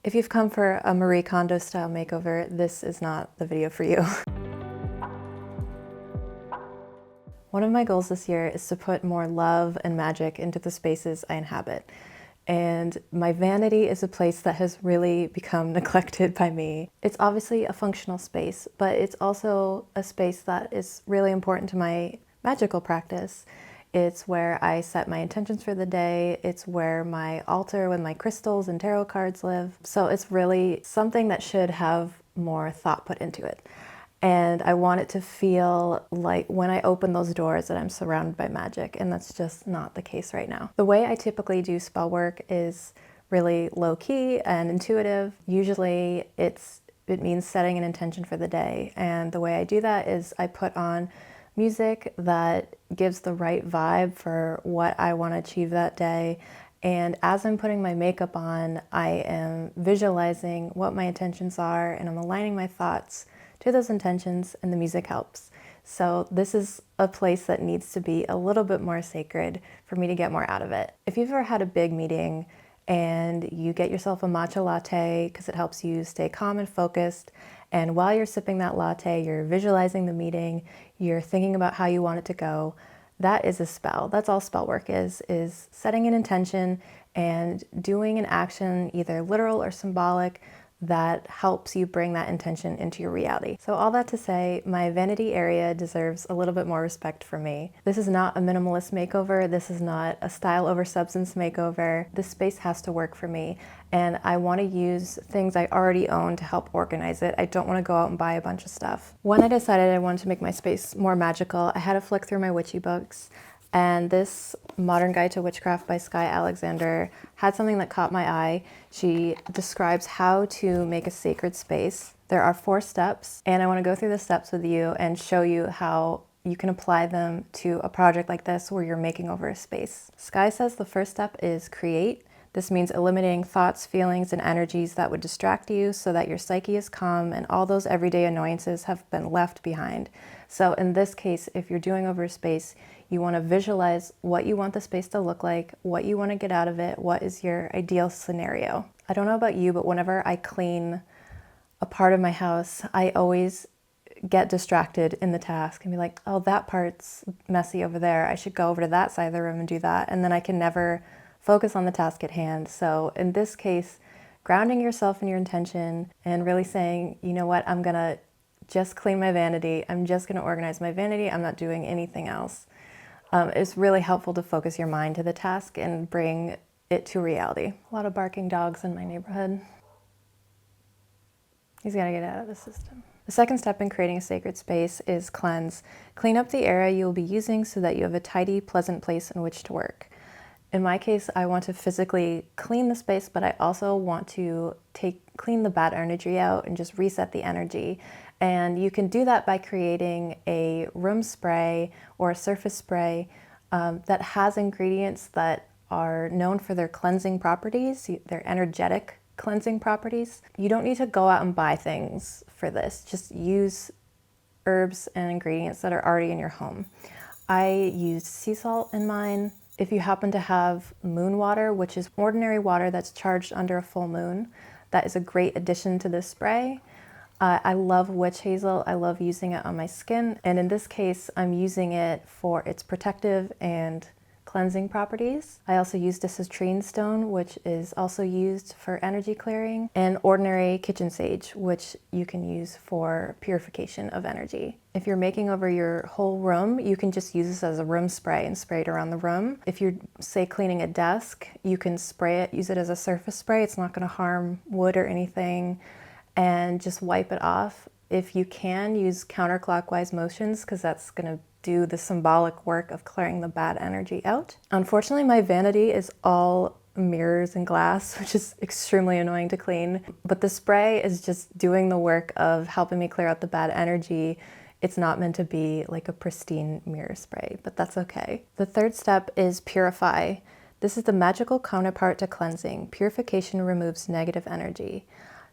If you've come for a Marie Kondo style makeover, this is not the video for you. One of my goals this year is to put more love and magic into the spaces I inhabit. And my vanity is a place that has really become neglected by me. It's obviously a functional space, but it's also a space that is really important to my magical practice. It's where I set my intentions for the day. It's where my altar with my crystals and tarot cards live. So it's really something that should have more thought put into it. And I want it to feel like when I open those doors that I'm surrounded by magic, and that's just not the case right now. The way I typically do spell work is really low key and intuitive. Usually it means setting an intention for the day. And the way I do that is I put on music that gives the right vibe for what I want to achieve that day. And as I'm putting my makeup on, I am visualizing what my intentions are and I'm aligning my thoughts to those intentions, and the music helps. So this is a place that needs to be a little bit more sacred for me to get more out of it. If you've ever had a big meeting and you get yourself a matcha latte because it helps you stay calm and focused, and while you're sipping that latte, you're visualizing the meeting, you're thinking about how you want it to go, that is a spell. That's all spell work is setting an intention and doing an action, either literal or symbolic, that helps you bring that intention into your reality. So all that to say, my vanity area deserves a little bit more respect from me. This is not a minimalist makeover. This is not a style over substance makeover. This space has to work for me. And I want to use things I already own to help organize it. I don't want to go out and buy a bunch of stuff. When I decided I wanted to make my space more magical, I had to flick through my witchy books. And this Modern Guide to Witchcraft by Skye Alexander had something that caught my eye. She describes how to make a sacred space. There are 4 steps, and I want to go through the steps with you and show you how you can apply them to a project like this where you're making over a space. Skye says the first step is create. This means eliminating thoughts, feelings, and energies that would distract you so that your psyche is calm and all those everyday annoyances have been left behind. So in this case, if you're doing over a space, you want to visualize what you want the space to look like, what you want to get out of it, what is your ideal scenario. I don't know about you, but whenever I clean a part of my house, I always get distracted in the task and be like, oh, that part's messy over there. I should go over to that side of the room and do that. And then I can never focus on the task at hand. So in this case, grounding yourself in your intention and really saying, you know what, I'm gonna just clean my vanity. I'm just gonna organize my vanity. I'm not doing anything else. It's really helpful to focus your mind to the task and bring it to reality. A lot of barking dogs in my neighborhood. He's gotta get out of the system. The second step in creating a sacred space is cleanse. Clean up the area you will be using so that you have a tidy, pleasant place in which to work. In my case, I want to physically clean the space, but I also want to clean the bad energy out and just reset the energy. And you can do that by creating a room spray or a surface spray that has ingredients that are known for their cleansing properties, their energetic cleansing properties. You don't need to go out and buy things for this. Just use herbs and ingredients that are already in your home. I used sea salt in mine. If you happen to have moon water, which is ordinary water that's charged under a full moon, that is a great addition to this spray. I love witch hazel. I love using it on my skin. And in this case, I'm using it for its protective and cleansing properties. I also used citrine stone, which is also used for energy clearing, and ordinary kitchen sage, which you can use for purification of energy. If you're making over your whole room, you can just use this as a room spray and spray it around the room. If you're, say, cleaning a desk, you can spray it, use it as a surface spray. It's not going to harm wood or anything, and just wipe it off. If you can, use counterclockwise motions because that's going to do the symbolic work of clearing the bad energy out. Unfortunately, my vanity is all mirrors and glass, which is extremely annoying to clean. But the spray is just doing the work of helping me clear out the bad energy. It's not meant to be like a pristine mirror spray, but that's okay. The third step is purify. This is the magical counterpart to cleansing. Purification removes negative energy.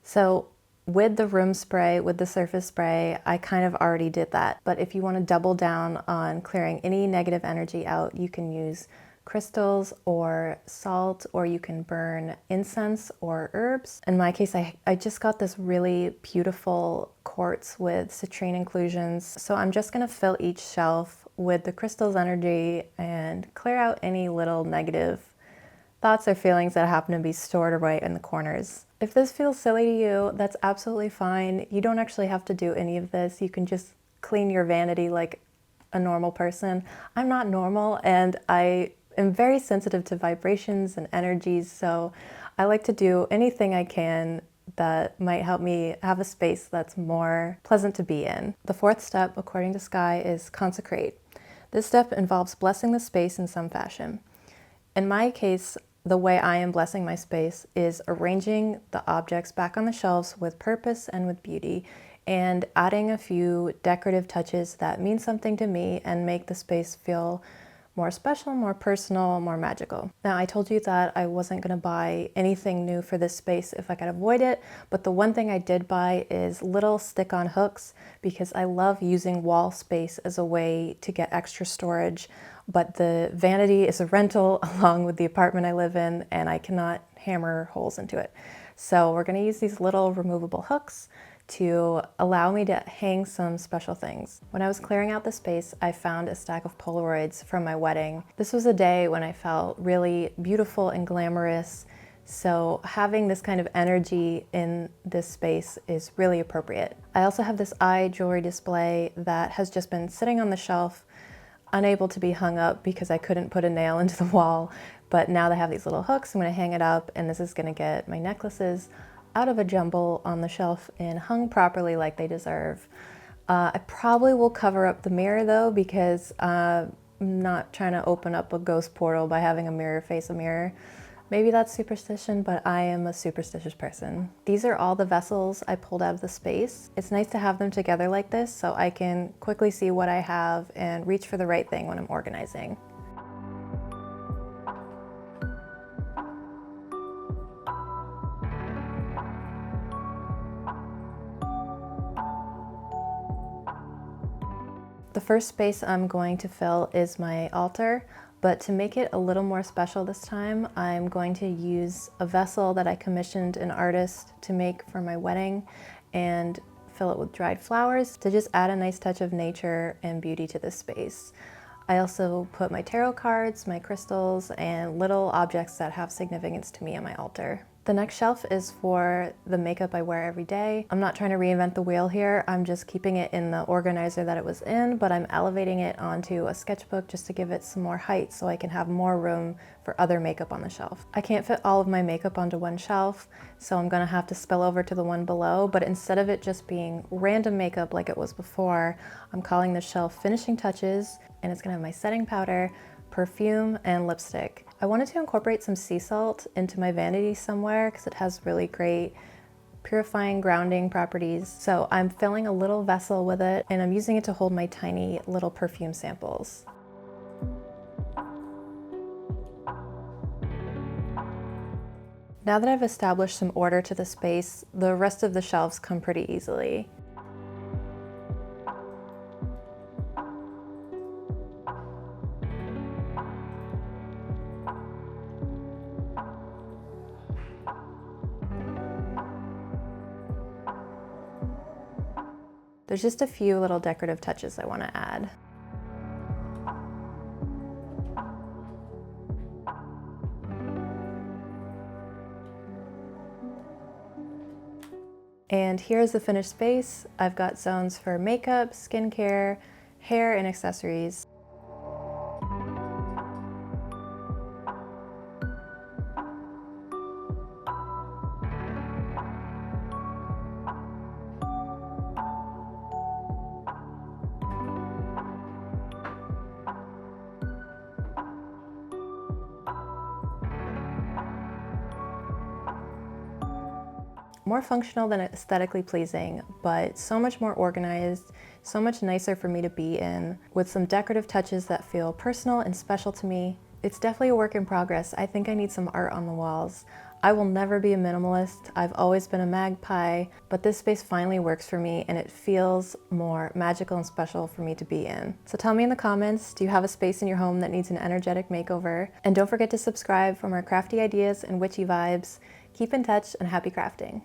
So with the room spray, with the surface spray, I kind of already did that. But if you want to double down on clearing any negative energy out, you can use crystals or salt, or you can burn incense or herbs. In my case, I just got this really beautiful quartz with citrine inclusions. So I'm just gonna fill each shelf with the crystal's energy and clear out any little negative thoughts or feelings that happen to be stored away in the corners. If this feels silly to you, that's absolutely fine. You don't actually have to do any of this. You can just clean your vanity like a normal person. I'm not normal, and I am very sensitive to vibrations and energies, so I like to do anything I can that might help me have a space that's more pleasant to be in. The fourth step, according to Sky, is consecrate. This step involves blessing the space in some fashion. In my case, the way I am blessing my space is arranging the objects back on the shelves with purpose and with beauty, and adding a few decorative touches that mean something to me and make the space feel more special, more personal, more magical. Now, I told you that I wasn't gonna buy anything new for this space if I could avoid it, but the one thing I did buy is little stick-on hooks, because I love using wall space as a way to get extra storage, but the vanity is a rental along with the apartment I live in, and I cannot hammer holes into it. So we're gonna use these little removable hooks to allow me to hang some special things. When I was clearing out the space, I found a stack of Polaroids from my wedding. This was a day when I felt really beautiful and glamorous, so having this kind of energy in this space is really appropriate. I also have this eye jewelry display that has just been sitting on the shelf, unable to be hung up because I couldn't put a nail into the wall, but now that I have these little hooks, I'm gonna hang it up, and this is gonna get my necklaces out of a jumble on the shelf and hung properly like they deserve. I probably will cover up the mirror though, because I'm not trying to open up a ghost portal by having a mirror face a mirror. Maybe that's superstition, but I am a superstitious person. These are all the vessels I pulled out of the space. It's nice to have them together like this so I can quickly see what I have and reach for the right thing when I'm organizing. The first space I'm going to fill is my altar, but to make it a little more special this time, I'm going to use a vessel that I commissioned an artist to make for my wedding and fill it with dried flowers to just add a nice touch of nature and beauty to this space. I also put my tarot cards, my crystals, and little objects that have significance to me on my altar. The next shelf is for the makeup I wear every day. I'm not trying to reinvent the wheel here. I'm just keeping it in the organizer that it was in, but I'm elevating it onto a sketchbook just to give it some more height so I can have more room for other makeup on the shelf. I can't fit all of my makeup onto one shelf, so I'm gonna have to spill over to the one below, but instead of it just being random makeup like it was before, I'm calling this shelf Finishing Touches, and it's gonna have my setting powder, perfume, and lipstick. I wanted to incorporate some sea salt into my vanity somewhere because it has really great purifying, grounding properties. So I'm filling a little vessel with it, and I'm using it to hold my tiny little perfume samples. Now that I've established some order to the space, the rest of the shelves come pretty easily. There's just a few little decorative touches I want to add. And here's the finished space. I've got zones for makeup, skincare, hair, and accessories. More functional than aesthetically pleasing, but so much more organized, so much nicer for me to be in, with some decorative touches that feel personal and special to me. It's definitely a work in progress. I think I need some art on the walls. I will never be a minimalist. I've always been a magpie, but this space finally works for me and it feels more magical and special for me to be in. So tell me in the comments, do you have a space in your home that needs an energetic makeover? And don't forget to subscribe for more crafty ideas and witchy vibes. Keep in touch and happy crafting.